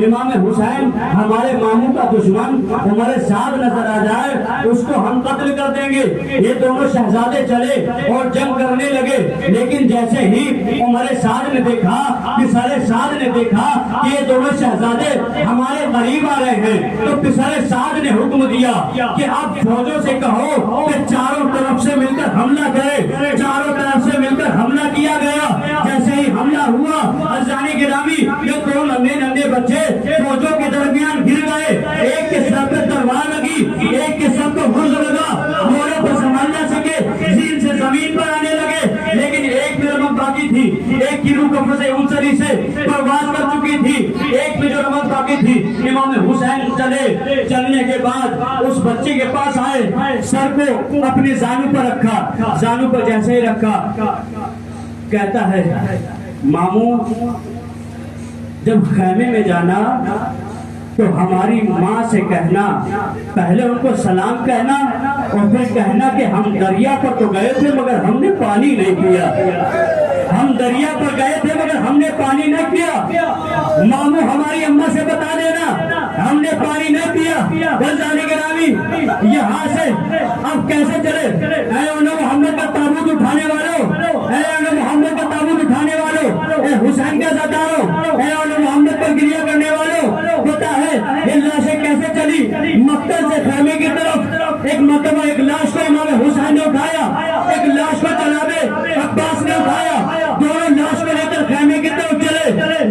इमाम हुसैन हमारे मामू का दुश्मन हमारे साथ नजर आ जाए उसको हम कत्ल कर देंगे। ये दोनों शहजादे चले और जंग करने लगे, लेकिन जैसे ही हमारे साथ ने देखा पिसारे साथ ने देखा कि ये दोनों शहजादे हमारे करीब आ रहे हैं, तो पिसारे साथ ने हुक्म दिया कि आप फौजों से कहो कि चारों तरफ से मिलकर हमला करे। चारों तरफ से मिलकर हमला किया गया। जैसे ही हमला हुआ अज़ानी गिरामी ये दो नन्हे नन्हे बच्चे फौजों के दरमियान गिर गए। एक के सर पे तलवार लगी, एक के सर पे गुर्ज लगा, घोड़े को संभाल ना सके, जीन से जमीन पर आने लगे। लेकिन एक में रमक बाकी थी, एक की रूह कब्र से उनसरी से परवाज कर चुकी थी, एक में जो रमक बाकी थी। इमाम हुसैन चलने के बाद उस बच्चे के पास आए, सर को अपनी जानू पर रखा, जानू पर जैसे ही रखा कहता है मामू जब खैमे में जाना तो हमारी माँ से कहना, पहले उनको सलाम कहना और फिर कहना कि हम दरिया पर तो गए थे मगर हमने पानी नहीं पिया। हम दरिया पर गए थे मगर हमने पानी नहीं पिया। मामू हमारी अम्मा से बता देना हमने पानी नहीं पिया। अज़ानी गिरामी यहाँ से अब कैसे चले? मोहम्मद का ताबूत उठाने वालों, मोहम्मद का ताबूत उठाने वालों, हुसैन का ज़दारों, मोहम्मद पर गिरिया करने वालों, पता है ये लाशें कैसे चली? मक्तल से खैमे की तरफ एक मरतबा एक लाश को इमाम हुसैन ने उठाया, एक लाश को जनाबे अब्बास ने उठाया, दोनों लाश को लेकर खैमे की तरफ चले।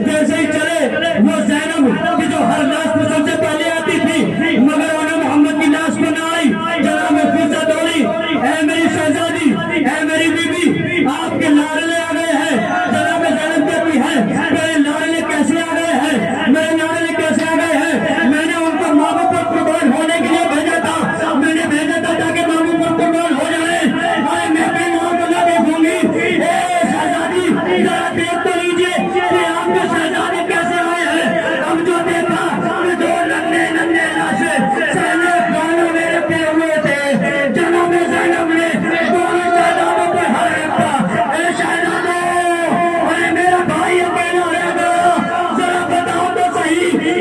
जैसे ही चले वो ज़ैनब की जो हर लाश पर सबसे पहले आती थी मगर उन्हें मोहम्मद की लाश को ना आई, जनाब फिर से दौड़ी, ऐ मेरी शहजादी, ऐ मेरी बीबी, आपके लाडले आ गए हैं। जनाब ज़ैनब कहती है मेरे लाडले कैसे आ गए हैं? मेरे लाडले कैसे आ गए हैं? मैंने उनको मामू पर कुर्बान होने के लिए भेजा था, मैंने भेजा था ताकि मामू पर कुर्बान हो जाए। अरे मैं अपनी माँ को ना देखूंगी। शहजादी जरा देख तो लीजिए कि आपके शहजादे कैसे आए हैं। हम जो देखा दो नन्हे नन्हे लाशें सहने गानों में रखे हुए थे। जनाब ज़ैनब ने दोनों शहजादों पर हाथ रखा। ए शहजादों, अरे मेरा भाई अकेला रह गया, जरा बताओ तो सही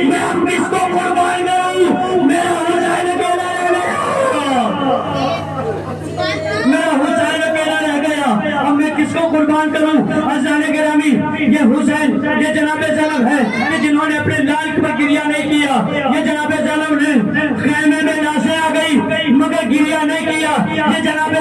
मैं अब किसको कुर्बान करूं? मेरा हुसैन अकेला रह गया, मेरा हुसैन अकेला रह गया, अब मैं किसको कुर्बान करूं? अज़ानी गिरामी ये हुसैन ये जनाबे ज़ैनब है कि जिन्होंने अपने लाल पर गिरिया नहीं किया। ये जनाबे ज़ैनब ने खैमे में लाशें आ गई मगर गिरिया नहीं किया। ये जनाबे